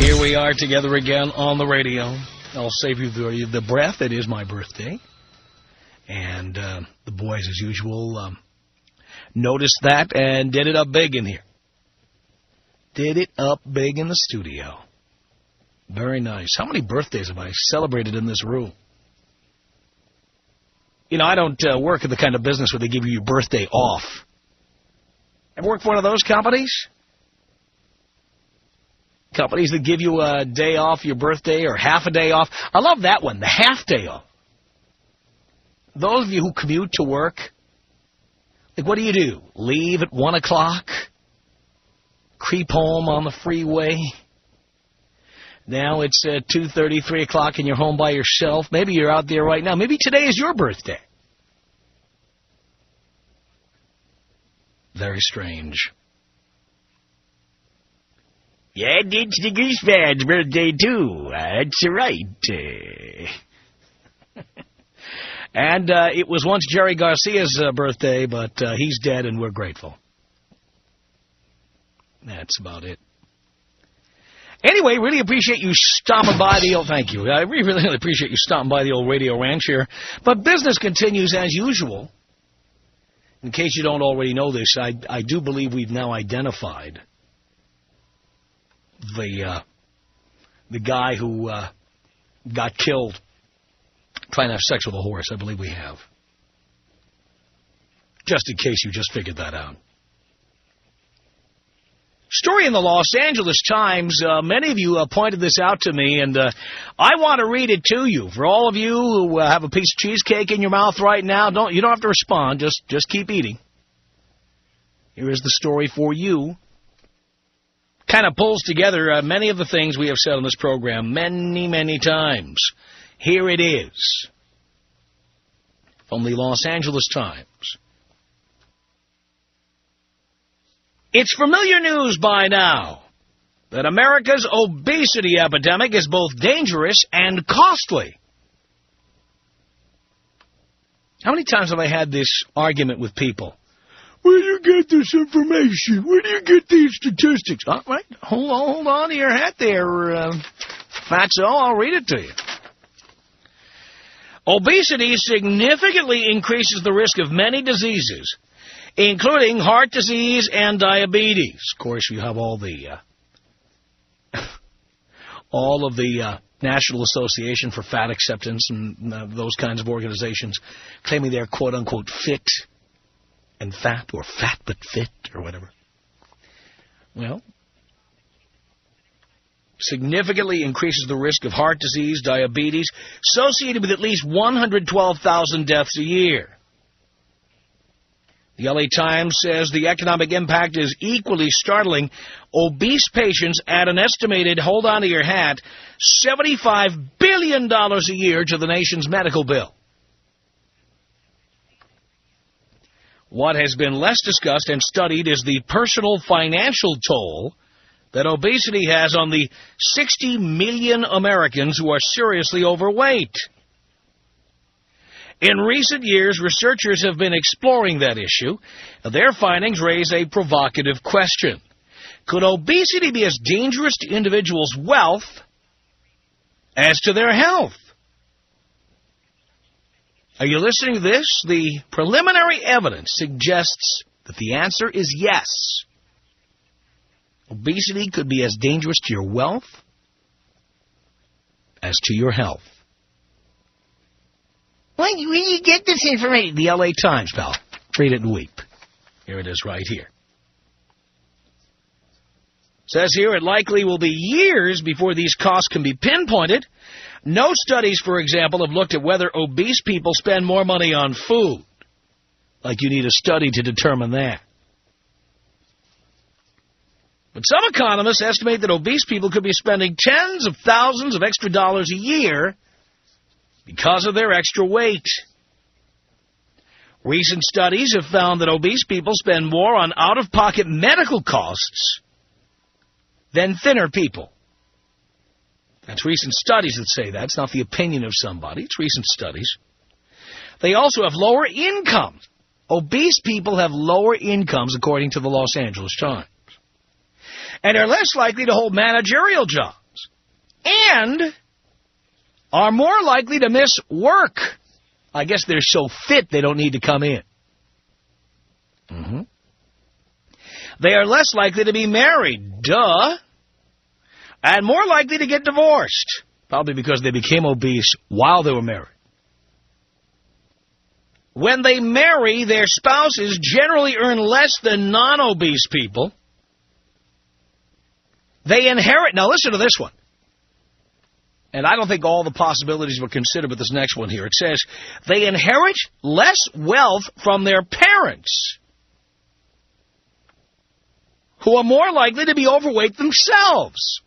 Here we are together again on the radio. I'll save you the breath. It is my birthday. And the boys, as usual, noticed that and did it up big in here. Did it up big in the studio. Very nice. How many birthdays have I celebrated in this room? You know, I don't work in the kind of business where they give you your birthday off. Ever worked for one of those companies? Companies that give you a day off your birthday or half a day off. I love that one, the half day off. Those of you who commute to work, like what do? Leave at 1 o'clock? Creep home on the freeway? Now it's 2:30, 3 o'clock, and you're home by yourself. Maybe you're out there right now. Maybe today is your birthday. Very strange. Yeah, it's the Gooseman's birthday, too. That's right. And it was once Jerry Garcia's birthday, but he's dead, and we're grateful. That's about it. Anyway, really appreciate you stopping by the old... Thank you. I really appreciate you stopping by the old Radio Ranch here. But business continues as usual. In case you don't already know this, I do believe we've now identified the guy who got killed trying to have sex with a horse. I believe we have. Just in case you just figured that out. Story in the Los Angeles Times. Many of you pointed this out to me, and I want to read it to you. For all of you who have a piece of cheesecake in your mouth right now, you don't have to respond. Just keep eating. Here is the story for you. Kind of pulls together many of the things we have said on this program many, many times. Here it is from the Los Angeles Times. It's familiar news by now that America's obesity epidemic is both dangerous and costly. How many times have I had this argument with people? Where do you get this information? Where do you get these statistics? All right, hold on to your hat there, fatso. I'll read it to you. Obesity significantly increases the risk of many diseases, including heart disease and diabetes. Of course, you have all of the National Association for Fat Acceptance and those kinds of organizations claiming they're quote-unquote fit and fat, or fat but fit, or whatever. Well, significantly increases the risk of heart disease, diabetes, associated with at least 112,000 deaths a year. The LA Times says the economic impact is equally startling. Obese patients add an estimated, hold on to your hat, $75 billion a year to the nation's medical bill. What has been less discussed and studied is the personal financial toll that obesity has on the 60 million Americans who are seriously overweight. In recent years, researchers have been exploring that issue. Their findings raise a provocative question. Could obesity be as dangerous to individuals' wealth as to their health? Are you listening to this? The preliminary evidence suggests that the answer is yes. Obesity could be as dangerous to your wealth as to your health. Where do you get this information? The LA Times, pal. Read it and weep. Here it is right here. Says here it likely will be years before these costs can be pinpointed. No studies, for example, have looked at whether obese people spend more money on food. Like you need a study to determine that. But some economists estimate that obese people could be spending tens of thousands of extra dollars a year because of their extra weight. Recent studies have found that obese people spend more on out-of-pocket medical costs than thinner people. That's recent studies that say that. It's not the opinion of somebody. It's recent studies. They also have lower incomes. Obese people have lower incomes, according to the Los Angeles Times, and are less likely to hold managerial jobs. and are more likely to miss work. I guess they're so fit they don't need to come in. They are less likely to be married, duh, and more likely to get divorced, probably because they became obese while they were married. When they marry, their spouses generally earn less than non-obese people. They inherit, now listen to this one, and I don't think all the possibilities were considered with this next one here. It says, they inherit less wealth from their parents, who are more likely to be overweight themselves.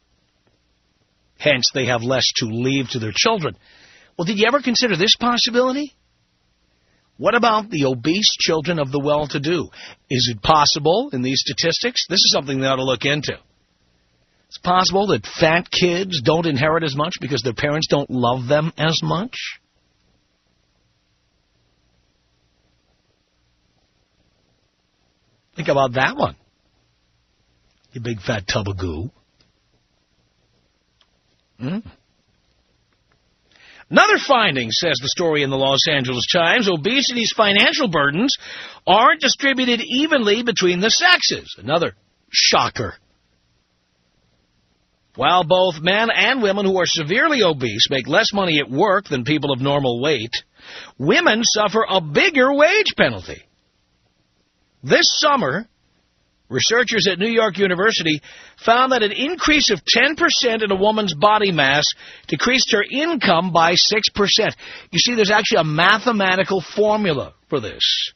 Hence, they have less to leave to their children. Well, did you ever consider this possibility? What about the obese children of the well-to-do? Is it possible in these statistics? This is something they ought to look into. It's possible that fat kids don't inherit as much because their parents don't love them as much. Think about that one. You big fat tub of goo. Another finding, says the story in the Los Angeles Times, obesity's financial burdens aren't distributed evenly between the sexes. Another shocker. While both men and women who are severely obese make less money at work than people of normal weight, women suffer a bigger wage penalty. This summer, researchers at New York University found that an increase of 10% in a woman's body mass decreased her income by 6%. You see, there's actually a mathematical formula for this.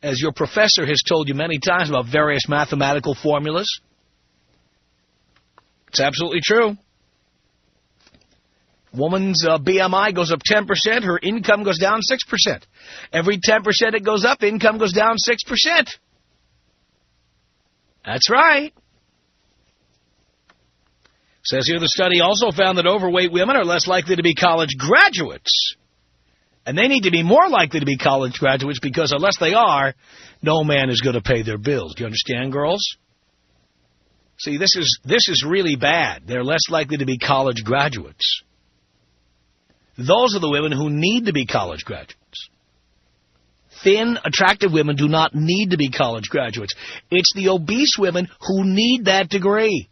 As your professor has told you many times about various mathematical formulas, it's absolutely true. Woman's BMI goes up 10%, her income goes down 6%. Every 10% it goes up, income goes down 6%. That's right. Says here the study also found that overweight women are less likely to be college graduates. And they need to be more likely to be college graduates because unless they are, no man is going to pay their bills. Do you understand, girls? See, this is really bad. They're less likely to be college graduates. Those are the women who need to be college graduates. Thin, attractive women do not need to be college graduates. It's the obese women who need that degree.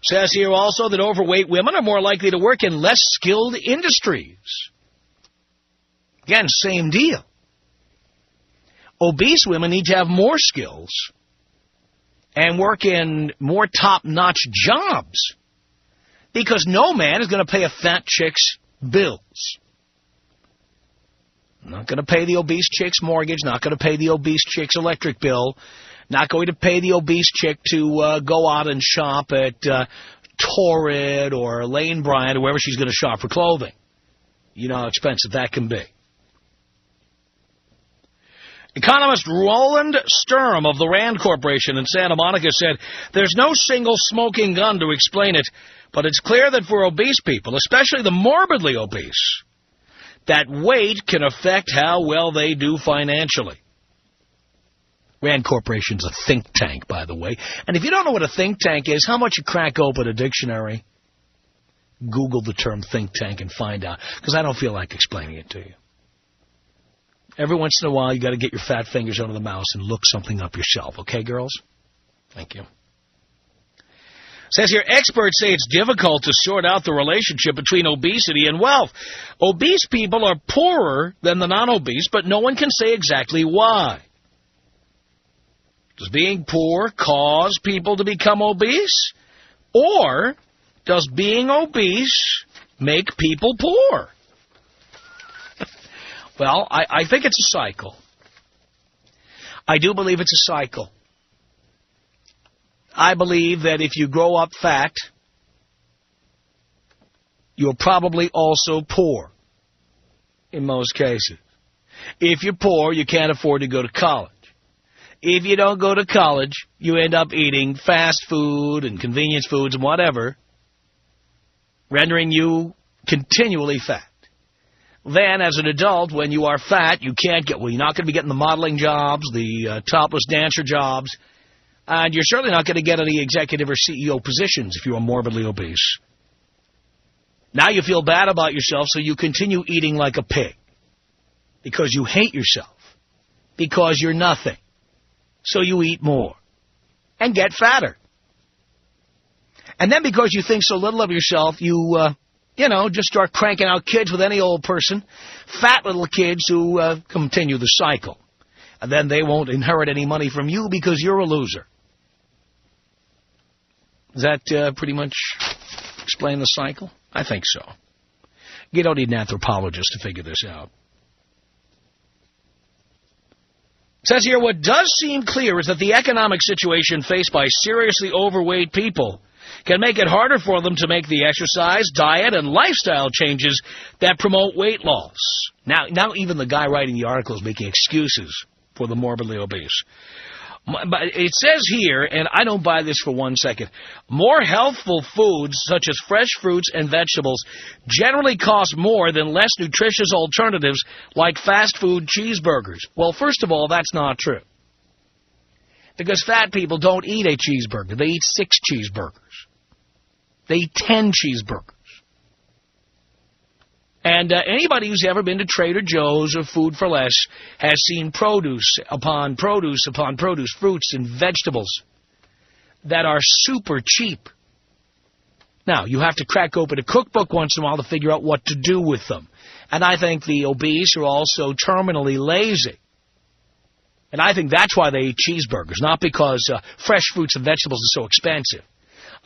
Says here also that overweight women are more likely to work in less skilled industries. Again, same deal. Obese women need to have more skills and work in more top-notch jobs because no man is going to pay a fat chick's bills. Not going to pay the obese chick's mortgage, not going to pay the obese chick's electric bill, not going to pay the obese chick to go out and shop at Torrid or Lane Bryant or wherever she's going to shop for clothing. You know how expensive that can be. Economist Roland Sturm of the Rand Corporation in Santa Monica said, there's no single smoking gun to explain it, but it's clear that for obese people, especially the morbidly obese, that weight can affect how well they do financially. Rand Corporation's a think tank, by the way. And if you don't know what a think tank is, how much you crack open a dictionary? Google the term think tank and find out, because I don't feel like explaining it to you. Every once in a while, you got to get your fat fingers under the mouse and look something up yourself. Okay, girls? Thank you. Says here, experts say it's difficult to sort out the relationship between obesity and wealth. Obese people are poorer than the non-obese, but no one can say exactly why. Does being poor cause people to become obese? Or does being obese make people poor? Well, I think it's a cycle. I do believe it's a cycle. I believe that if you grow up fat, you're probably also poor in most cases. If you're poor, you can't afford to go to college. If you don't go to college, you end up eating fast food and convenience foods and whatever, rendering you continually fat. Then, as an adult, when you are fat, you can't get, well, you're not going to be getting the modeling jobs, the topless dancer jobs. And you're certainly not going to get any executive or CEO positions if you're morbidly obese. Now you feel bad about yourself, so you continue eating like a pig. Because you hate yourself. Because you're nothing. So you eat more. And get fatter. And then because you think so little of yourself, you just start cranking out kids with any old person. Fat little kids who continue the cycle. And then they won't inherit any money from you because you're a loser. Does that pretty much explain the cycle? I think so. You don't need an anthropologist to figure this out. It says here, what does seem clear is that the economic situation faced by seriously overweight people can make it harder for them to make the exercise, diet, and lifestyle changes that promote weight loss. Now even the guy writing the article is making excuses for the morbidly obese. But it says here, and I don't buy this for 1 second, more healthful foods such as fresh fruits and vegetables generally cost more than less nutritious alternatives like fast food cheeseburgers. Well, first of all, that's not true. Because fat people don't eat a cheeseburger. They eat 6 cheeseburgers. They eat 10 cheeseburgers. And anybody who's ever been to Trader Joe's or Food for Less has seen produce upon produce upon produce, fruits and vegetables that are super cheap. Now, you have to crack open a cookbook once in a while to figure out what to do with them. And I think the obese are also terminally lazy. And I think that's why they eat cheeseburgers, not because fresh fruits and vegetables are so expensive.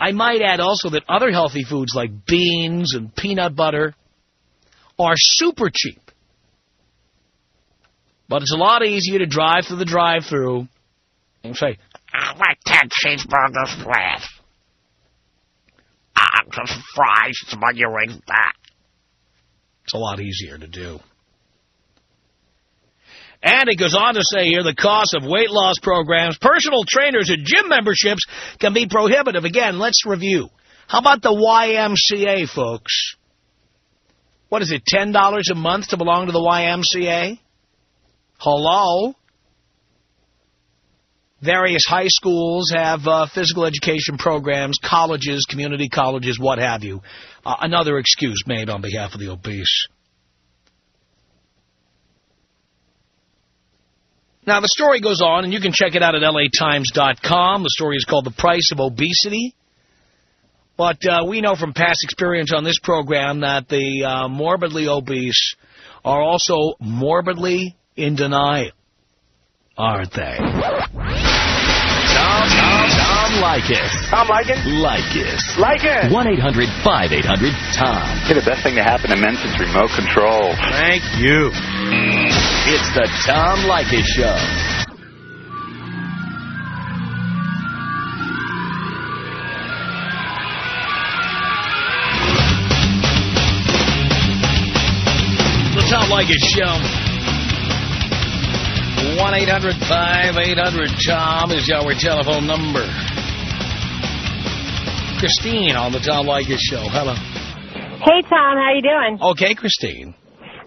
I might add also that other healthy foods like beans and peanut butter are super cheap. But it's a lot easier to drive through the drive-thru and say, I like 10 cheeseburgers, please. Just fries, some onion rings, that. It's a lot easier to do. And it goes on to say here, the cost of weight loss programs, personal trainers, and gym memberships can be prohibitive. Again, let's review. How about the YMCA, folks? What is it, $10 a month to belong to the YMCA? Hello? Various high schools have physical education programs, colleges, community colleges, what have you. Another excuse made on behalf of the obese. Now, the story goes on, and you can check it out at LATimes.com. The story is called The Price of Obesity. But we know from past experience on this program that the morbidly obese are also morbidly in denial, aren't they? Tom Leykis. Tom Leykis? Leykis. Leykis. 1-800-5800-TOM. Hey, the best thing to happen to men since remote control. Thank you. It's the Tom Leykis Show. The Tom Leykis Show. 1-800-5800-TOM is our telephone number. Christine on the Tom Leykis Show. Hello. Hey, Tom. How you doing? Okay, Christine.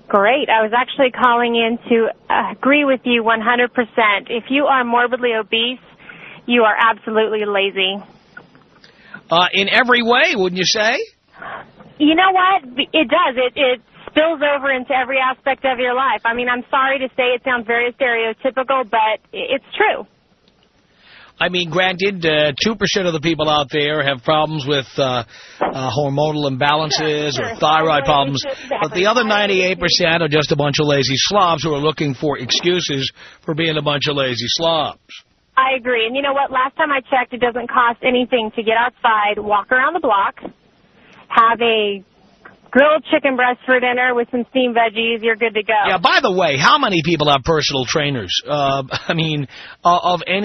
Great. I was actually calling in to agree with you 100%. If you are morbidly obese, you are absolutely lazy. In every way, wouldn't you say? You know what? It does. It spills over into every aspect of your life. I mean, I'm sorry to say it sounds very stereotypical, but it's true. I mean, granted, 2% of the people out there have problems with hormonal imbalances or thyroid problems, but the other 98% are just a bunch of lazy slobs who are looking for excuses for being a bunch of lazy slobs. I agree. And you know what? Last time I checked, it doesn't cost anything to get outside, walk around the block, have a grilled chicken breast for dinner with some steamed veggies, you're good to go. Yeah, by the way, how many people have personal trainers? Of any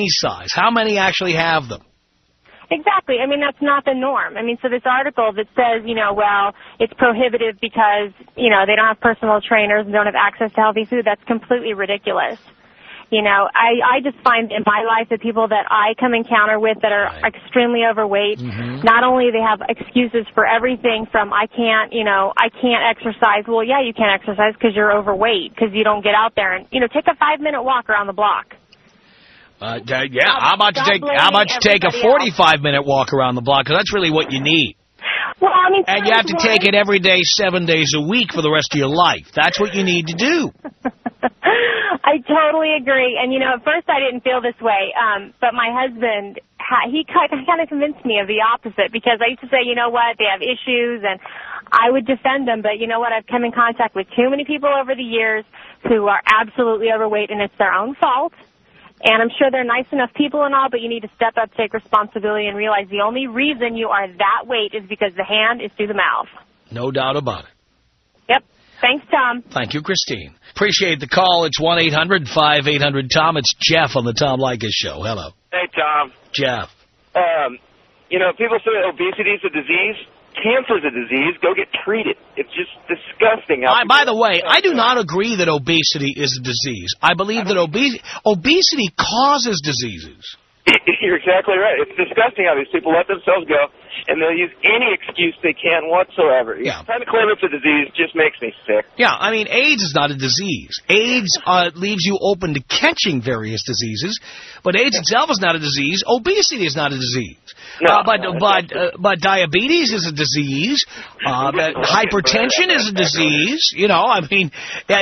size. How many actually have them? Exactly. I mean, that's not the norm. I mean, so this article that says, well, it's prohibitive because, they don't have personal trainers and don't have access to healthy food, that's completely ridiculous. I just find in my life the people that I come encounter with that are extremely overweight, not only they have excuses for everything from I can't exercise. Well, yeah, you can't exercise because you're overweight, because you don't get out there and, take a 5-minute walk around the block. Yeah, how about you take a 45-minute walk around the block? Because that's really what you need. Well, I mean, and you have to take it every day, 7 days a week for the rest of your life. That's what you need to do. I totally agree. And, at first I didn't feel this way. But my husband, he kind of convinced me of the opposite, because I used to say, you know what, they have issues, and I would defend them. But you know what, I've come in contact with too many people over the years who are absolutely overweight, and it's their own fault. And I'm sure they're nice enough people and all, but you need to step up, take responsibility, and realize the only reason you are that weight is because the hand is through the mouth. No doubt about it. Yep. Thanks, Tom. Thank you, Christine. Appreciate the call. It's 1-800-5800-TOM. It's Jeff on the Tom Leykis Show. Hello. Hey, Tom. Jeff. People say obesity is a disease. Cancer is a disease. Go get treated. It's just disgusting. By the way, I do not agree that obesity is a disease. I believe that obesity causes diseases. You're exactly right. It's disgusting how these people let themselves go, and they'll use any excuse they can whatsoever. Yeah. Trying to claim it's a disease just makes me sick. Yeah, I mean, AIDS is not a disease. AIDS leaves you open to catching various diseases, but AIDS itself is not a disease. Obesity is not a disease. No, but diabetes is a disease. Hypertension is a disease.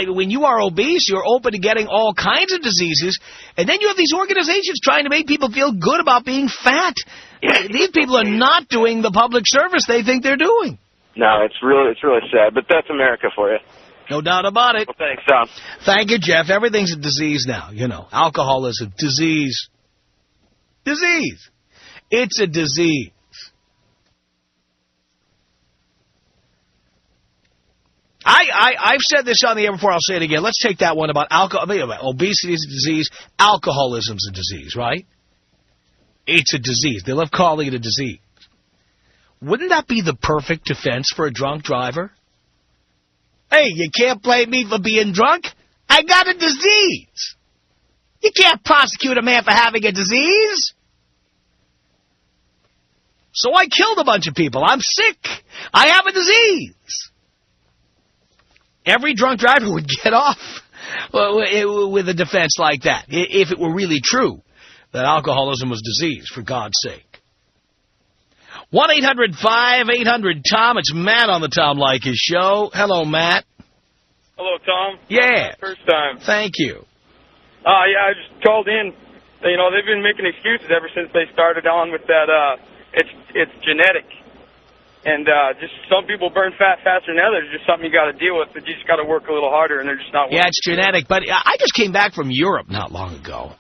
When you are obese, you're open to getting all kinds of diseases. And then you have these organizations trying to make people feel good about being fat. These people are not doing the public service they think they're doing. No, it's really sad, but that's America for you. No doubt about it. Well, thanks, Tom. Thank you, Jeff. Everything's a disease now. Alcoholism, disease. Disease. It's a disease. I've said this on the air before. I'll say it again. Let's take that one about alcohol. Obesity is a disease. Alcoholism is a disease, right? It's a disease. They love calling it a disease. Wouldn't that be the perfect defense for a drunk driver? Hey, you can't blame me for being drunk. I got a disease. You can't prosecute a man for having a disease. So I killed a bunch of people. I'm sick. I have a disease. Every drunk driver would get off with a defense like that, if it were really true that alcoholism was disease, for God's sake. 1-800-5800-TOM. It's Matt on the Tom Leykis Show. Hello, Matt. Hello, Tom. Yeah. First time. Thank you. I just called in. They've been making excuses ever since they started on with that, it's genetic. And just some people burn fat faster than others. It's just something you got to deal with. But you just got to work a little harder, and they're just not. Yeah, it's genetic. But I just came back from Europe not long ago.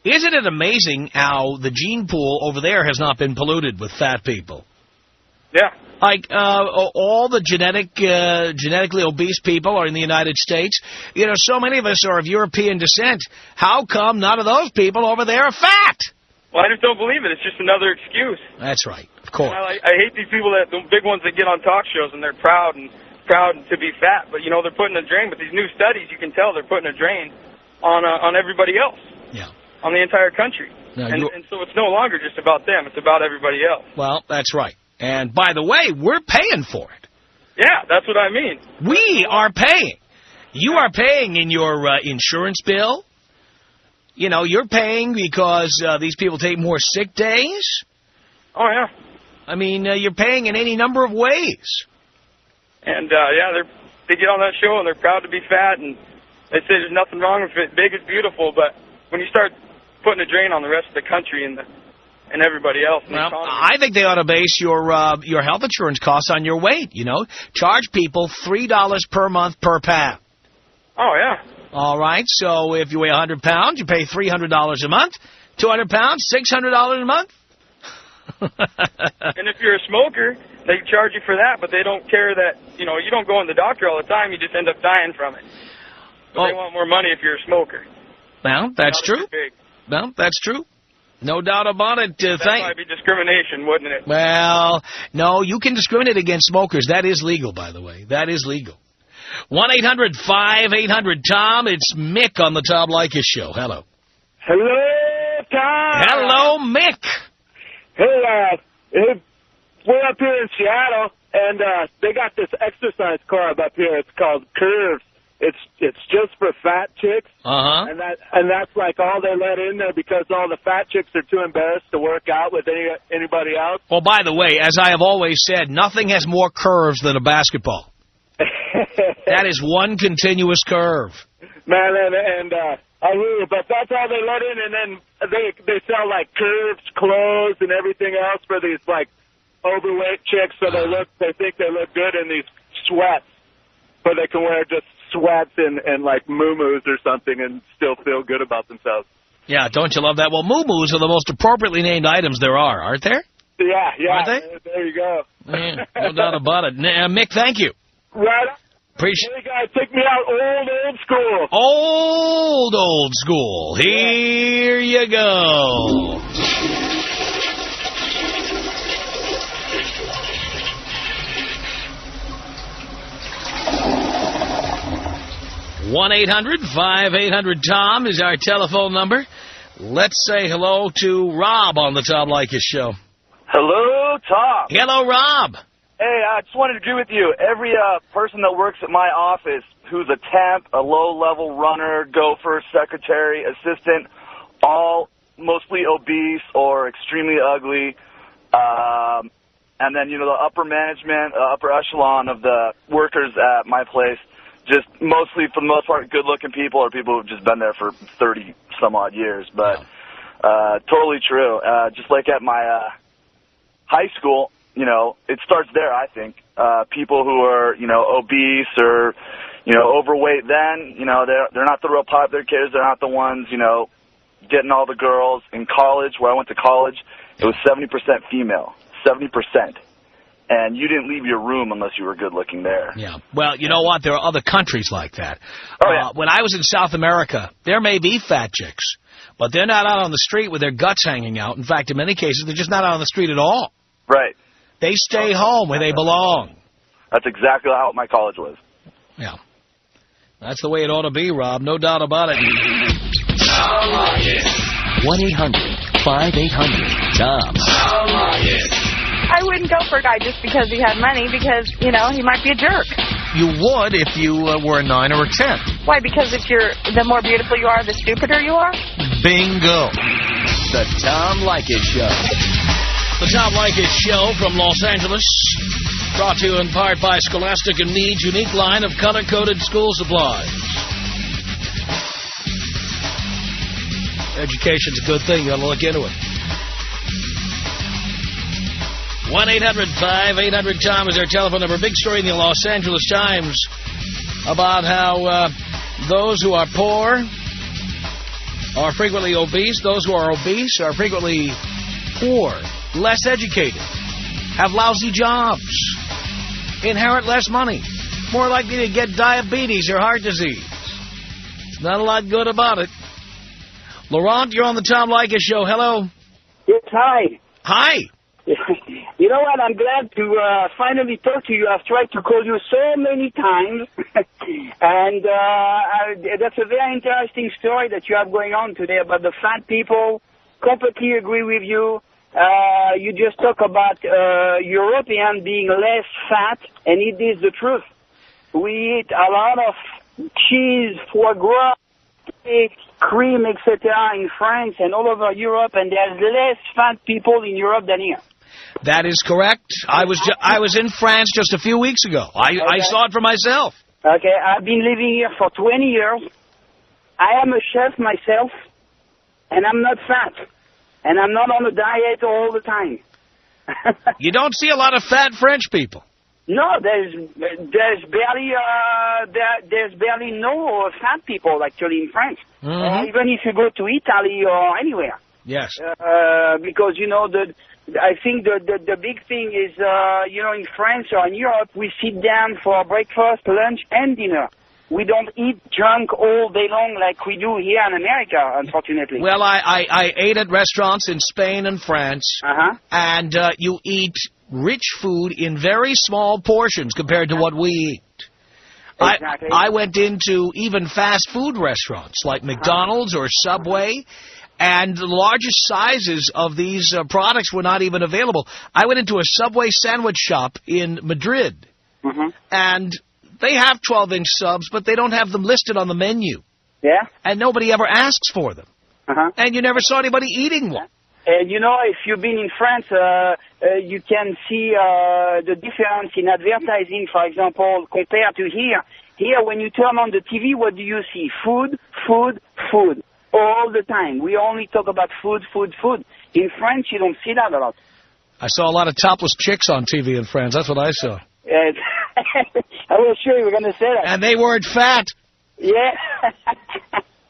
Isn't it amazing how the gene pool over there has not been polluted with fat people? Yeah. Like all the genetically obese people are in the United States. So many of us are of European descent. How come none of those people over there are fat? Well, I just don't believe it. It's just another excuse. That's right. Of course. I hate these people, the big ones that get on talk shows, and they're proud to be fat. But, they're putting a drain. With these new studies, you can tell they're putting a drain on everybody else. Yeah. On the entire country. And so it's no longer just about them. It's about everybody else. Well, that's right. And, by the way, we're paying for it. Yeah, that's what I mean. We are paying. You are paying in your insurance bill. You're paying because these people take more sick days. Oh, yeah. I mean, you're paying in any number of ways. And, they get on that show, and they're proud to be fat, and they say there's nothing wrong with it. Big is beautiful, but when you start putting a drain on the rest of the country and everybody else. Well, I think they ought to base your health insurance costs on your weight, Charge people $3 per month per pound. Oh, yeah. All right, so if you weigh 100 pounds, you pay $300 a month. 200 pounds, $600 a month. And if you're a smoker, they charge you for that, but they don't care that, you don't go in the doctor all the time. You just end up dying from it. But they want more money if you're a smoker. Well, that's true. Well, that's true. No doubt about it. That might be discrimination, wouldn't it? Well, no, you can discriminate against smokers. That is legal, by the way. That is legal. 1-800-5800-TOM. It's Mick on the Tom Leykis Show. Hello. Hello, Tom. Hello, Mick. Hey, we're up here in Seattle, and they got this exercise club up here. It's called Curves, it's just for fat chicks. Uh-huh. And that's like all they let in there because all the fat chicks are too embarrassed to work out with anybody else. Well, by the way, as I have always said, nothing has more curves than a basketball. That is one continuous curve. Man, and I really, but that's all they let in, and then they sell like curves, clothes, and everything else for these like overweight chicks, so they think they look good in these sweats, but they can wear just sweats and like muumuus or something and still feel good about themselves. Yeah, don't you love that? Well, muumuus are the most appropriately named items there are, aren't there? Yeah. Aren't they? There you go. Yeah, no doubt about it. Mick, thank you. Right. Appreciate. Hey guys, take me out old school. Old school. Here you go. 1-800-5800-TOM is our telephone number. Let's say hello to Rob on the Tom Leykis Show. Hello, Tom. Hello, Rob. Hey, I just wanted to agree with you. Every person that works at my office who's a temp, a low-level runner, gopher, secretary, assistant, all mostly obese or extremely ugly, and then, you know, the upper management, upper echelon of the workers at my place, just mostly, for the most part, good-looking people or people who've just been there for 30-some-odd years. But totally true. Just like at my high school, you know, it starts there, I think. People who are, you know, obese or, you know, overweight then, you know, they're not the real popular kids. They're not the ones, you know, getting all the girls. In college, where I went to college, it was 70% female, 70%. And you didn't leave your room unless you were good-looking there. Yeah. Well, you know what? There are other countries like that. Oh, yeah. When I was in South America, there may be fat chicks, but they're not out on the street with their guts hanging out. In fact, in many cases, they're just not out on the street at all. Right. They stay home where they belong. That's exactly how my college was. Yeah. That's the way it ought to be, Rob. No doubt about it. 1-800-5800-TOM. I wouldn't go for a guy just because he had money, because, you know, he might be a jerk. You would if you were a 9 or a 10. Why? Because if the more beautiful you are, the stupider you are? Bingo. The Tom Leykis Show. The Tom Leykis Show from Los Angeles, brought to you in part by Scholastic and Mead's unique line of color-coded school supplies. Education's a good thing. You ought to look into it. 1-800-5800-TOM is our telephone number. Big story in the Los Angeles Times about how those who are poor are frequently obese. Those who are obese are frequently poor, less educated, have lousy jobs, inherit less money, more likely to get diabetes or heart disease. It's not a lot good about it. Laurent, you're on the Tom Leykis Show. Hello. Yes, hi. Hi. You know what? I'm glad to finally talk to you. I've tried to call you so many times. And that's a very interesting story that you have going on today about the fat people. Completely agree with you. You just talk about European being less fat, and it is the truth. We eat a lot of cheese, foie gras, steak, cream, etc. in France and all over Europe, and there's less fat people in Europe than here. That is correct. I was in France just a few weeks ago. I saw it for myself. Okay, I've been living here for 20 years. I am a chef myself, and I'm not fat. And I'm not on a diet all the time. You don't see a lot of fat French people. No, there's barely no fat people actually in France. Mm-hmm. Even if you go to Italy or anywhere. Yes. Because you know I think the big thing is you know, in France or in Europe we sit down for breakfast, lunch, and dinner. We don't eat junk all day long like we do here in America, unfortunately. Well, I ate at restaurants in Spain and France, and you eat rich food in very small portions compared to what we eat. Exactly. I went into even fast food restaurants like McDonald's or Subway, and the largest sizes of these products were not even available. I went into a Subway sandwich shop in Madrid, and they have 12-inch subs, but they don't have them listed on the menu. Yeah? And nobody ever asks for them. Uh-huh. And you never saw anybody eating one. And you know, if you've been in France, you can see the difference in advertising, for example, compared to here. Here, when you turn on the TV, what do you see? Food, food, food. All the time. We only talk about food, food, food. In France, you don't see that a lot. I saw a lot of topless chicks on TV in France. That's what I saw. I was sure you were going to say that. And they weren't fat. Yeah.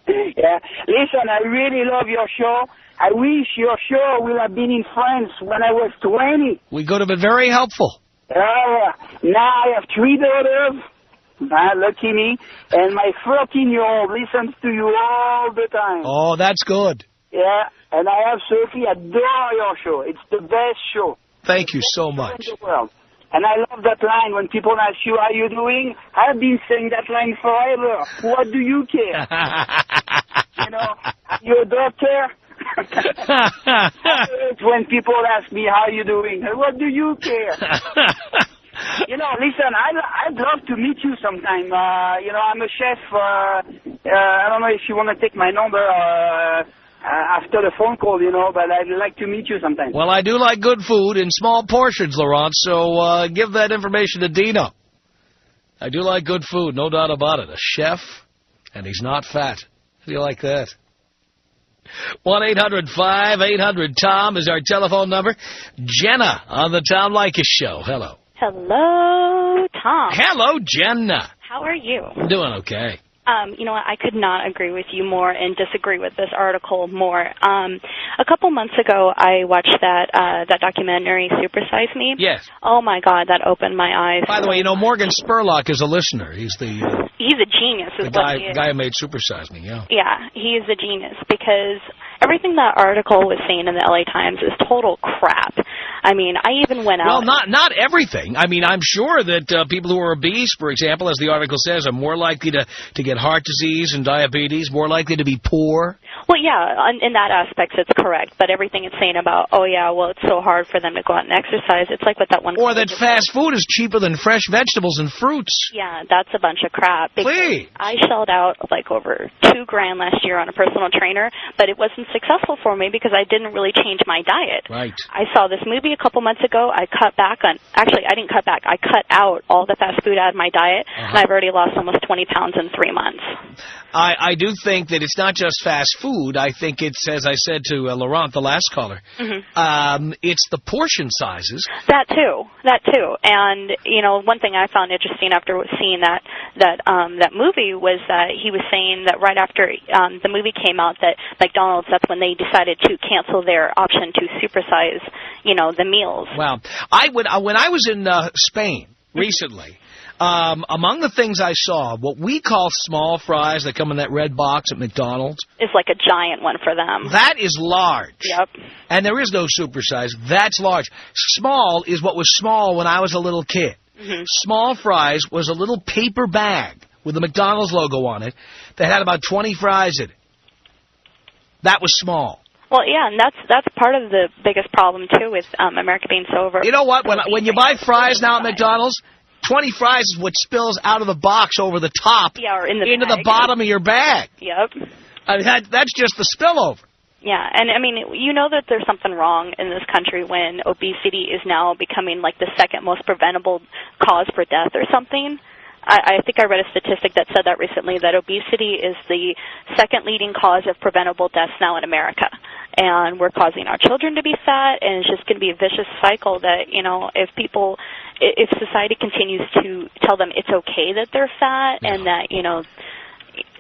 Yeah. Listen, I really love your show. I wish your show would have been in France when I was 20. We could have been very helpful. Now I have 3 daughters. Lucky me. And my 13-year-old listens to you all the time. Oh, that's good. Yeah. And I absolutely adore your show. It's the best show. Thank you so much. In the world. And I love that line when people ask you, how you doing? I've been saying that line forever. What do you care? You know, you're a doctor. When people ask me, how you doing? What do you care? You know, listen, I'd love to meet you sometime. You know, I'm a chef. I don't know if you want to take my number after the phone call, you know, but I'd like to meet you sometime. Well, I do like good food in small portions, Laurent, so give that information to Dino. I do like good food, no doubt about it. A chef, and he's not fat. How do you like that? 1-800-5800-TOM is our telephone number. Jenna on the Tom Leykis Show. Hello. Hello, Tom. Hello, Jenna. How are you? I'm doing okay. You know what? I could not agree with you more and disagree with this article more. A couple months ago, I watched that documentary, Supersize Me. Yes. Oh, my God, that opened my eyes. By the way, you know, Morgan Spurlock is a listener. He's He's a genius. the guy who made Supersize Me, yeah. Yeah, he is a genius because everything that article was saying in the LA Times is total crap. I mean, I even went out... Well, not everything. I mean, I'm sure that people who are obese, for example, as the article says, are more likely to get heart disease and diabetes, more likely to be poor. Well, yeah, in that aspect, it's correct. But everything it's saying about, oh, yeah, well, it's so hard for them to go out and exercise, it's like what that one... Or that fast food is cheaper than fresh vegetables and fruits. Yeah, that's a bunch of crap. Please. I shelled out like over $2,000 last year on a personal trainer, but it wasn't successful for me because I didn't really change my diet. Right. I saw this movie a couple months ago. I cut back on... Actually, I didn't cut back. I cut out all the fast food out of my diet, and I've already lost almost 20 pounds in 3 months. I do think that it's not just fast food. I think it's, as I said to Laurent, the last caller, it's the portion sizes. That too. And, you know, one thing I found interesting after seeing that movie was that he was saying that right after the movie came out that McDonald's, that's when they decided to cancel their option to supersize, you know, the meals. Well, when I was in Spain recently, among the things I saw, what we call small fries that come in that red box at McDonald's. It's like a giant one for them. That is large. Yep. And there is no supersize. That's large. Small is what was small when I was a little kid. Small fries was a little paper bag with the McDonald's logo on it that had about 20 fries in it. That was small. Well, yeah, and that's part of the biggest problem, too, with America being so over... You know what? When you buy fries now at McDonald's, 20 fries is what spills out of the box over the top or into the bottom of your bag. Yep. I mean, that's just the spillover. Yeah, and I mean, you know that there's something wrong in this country when obesity is now becoming like the second most preventable cause for death or something. I think I read a statistic that said that recently, that obesity is the second leading cause of preventable deaths now in America. And we're causing our children to be fat, and it's just going to be a vicious cycle that, you know, if society continues to tell them it's okay that they're fat and that, you know...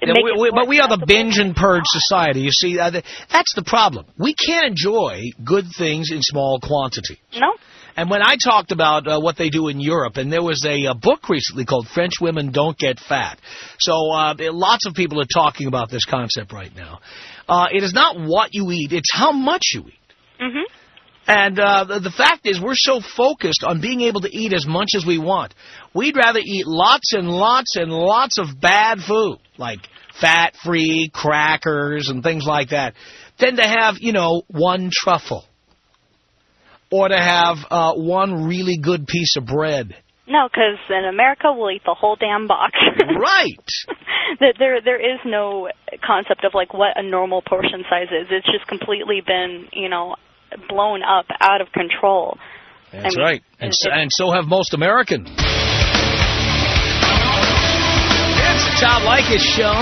But we are the binge and purge society. You see, that's the problem. We can't enjoy good things in small quantity. No. And when I talked about what they do in Europe, and there was a book recently called French Women Don't Get Fat. So lots of people are talking about this concept right now. It is not what you eat, it's how much you eat. And the fact is we're so focused on being able to eat as much as we want. We'd rather eat lots and lots and lots of bad food, like fat-free crackers and things like that, than to have, you know, one truffle. Or to have one really good piece of bread. No, because in America, we'll eat the whole damn box. Right. There is no concept of, like, what a normal portion size is. It's just completely been, blown up out of control. That's right. And so have most Americans. It's the Tom Leykis Show.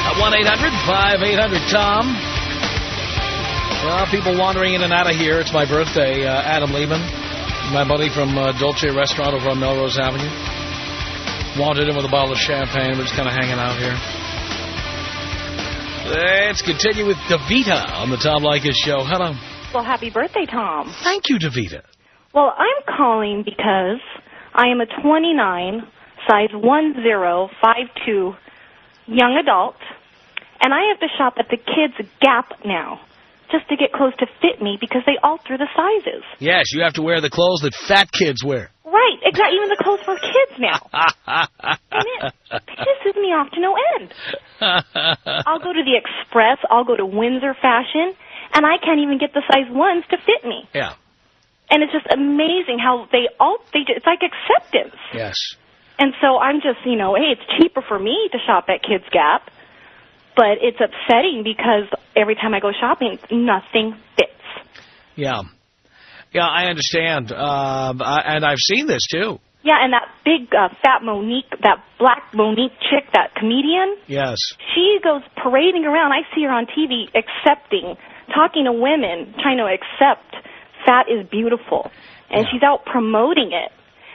At 1-800-5800-TOM. Well, people wandering in and out of here. It's my birthday. Adam Lehman, my buddy from Dolce Restaurant over on Melrose Avenue. Wanted him with a bottle of champagne. We're just kind of hanging out here. Let's continue with Davita on the Tom Leykis Show. Hello. Well, happy birthday, Tom. Thank you, Davita. Well, I'm calling because I am a 29, size 1052 young adult, and I have to shop at the Kids Gap now just to get clothes to fit me because they alter the sizes. Yes, you have to wear the clothes that fat kids wear. Right, exactly. Even the clothes for kids now. And it pisses me off to no end. I'll go to the Express, I'll go to Windsor Fashion, and I can't even get the size 1s to fit me. Yeah. And it's just amazing how it's like acceptance. Yes. And so I'm just, hey, it's cheaper for me to shop at Kids Gap, but it's upsetting because every time I go shopping, nothing fits. Yeah. Yeah, I understand. And I've seen this, too. Yeah, and that big fat Monique, that black Monique chick, that comedian. Yes. She goes parading around. I see her on TV talking to women, trying to accept fat is beautiful. And she's out promoting it.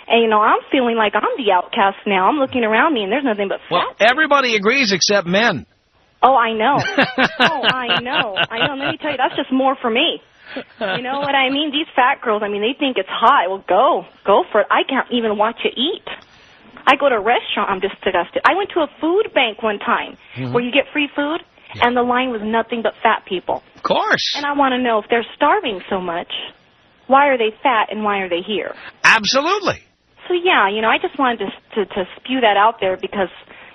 And, I'm feeling like I'm the outcast now. I'm looking around me, and there's nothing but fat. Well, everybody agrees except men. Oh, I know. I know. Let me tell you, that's just more for me. You know what I mean? These fat girls, they think it's hot. Well, go for it. I can't even watch you eat. I go to a restaurant, I'm disgusted. I went to a food bank one time where you get free food, and the line was nothing but fat people. Of course. And I want to know, if they're starving so much, why are they fat and why are they here? Absolutely. So, yeah, I just wanted to spew that out there because,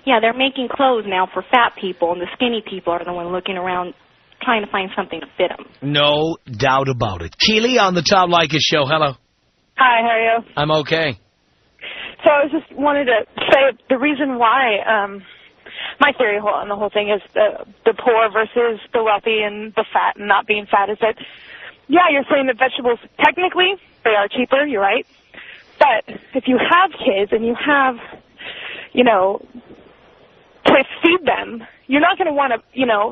they're making clothes now for fat people, and the skinny people are the ones looking around trying to find something to fit them. No doubt about it. Keely on the Tom Leykis Show. Hello. Hi, how are you? I'm okay. So I just wanted to say the reason why my theory on the whole thing is the poor versus the wealthy and the fat and not being fat is that, you're saying that vegetables, technically, they are cheaper, you're right. But if you have kids and you have, to feed them, you're not going to want to,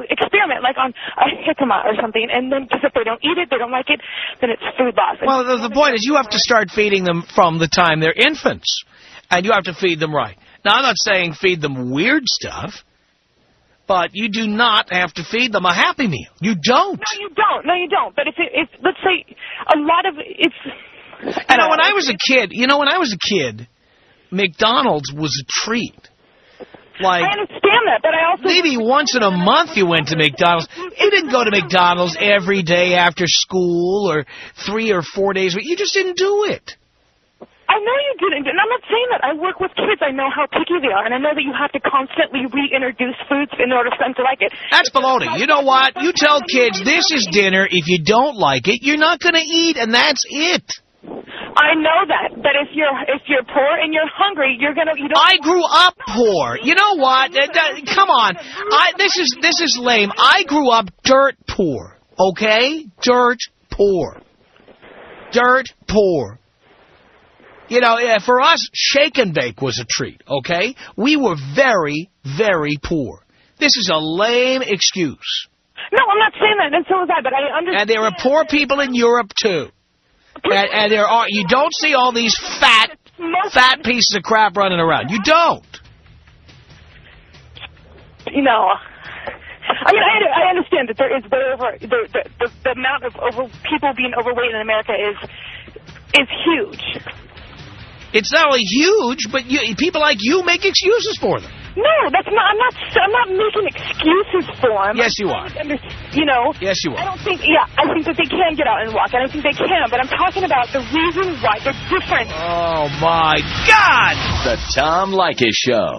experiment like on a jicama or something. And then, because if they don't eat it, they don't like it, then it's food loss. Well, the point is you have to start feeding them from the time they're infants. And you have to feed them right. Now, I'm not saying feed them weird stuff, but you do not have to feed them a Happy Meal. You don't. No, you don't. But if let's say, a lot of it's... when I was a kid, McDonald's was a treat. Like, I understand that, but I also... Maybe once in a month you went to McDonald's. You didn't go to McDonald's every day after school or 3 or 4 days. You just didn't do it. I know you didn't, and I'm not saying that. I work with kids. I know how picky they are, and I know that you have to constantly reintroduce foods in order for them to like it. That's baloney. You know what? You tell kids this is dinner. If you don't like it, you're not going to eat, and that's it. I know that, but if you're poor and you're hungry, you don't. I grew up poor. You know what? Come on. This is lame. I grew up dirt poor. Okay? Dirt poor. For us, shake and bake was a treat. Okay? We were very, very poor. This is a lame excuse. No, I'm not saying that, and so is I. But I understand. And there are poor people in Europe too. And you don't see all these fat pieces of crap running around. You don't. I understand that there is the amount of people being overweight in America is huge. It's not only huge, but people like you make excuses for them. No, that's not. I'm not making excuses for them. Yes, you are. Yes, you are. I don't think. I think that they can get out and walk, and I think they can. But I'm talking about the reason why they're different. Oh my God! The Tom Leykis Show.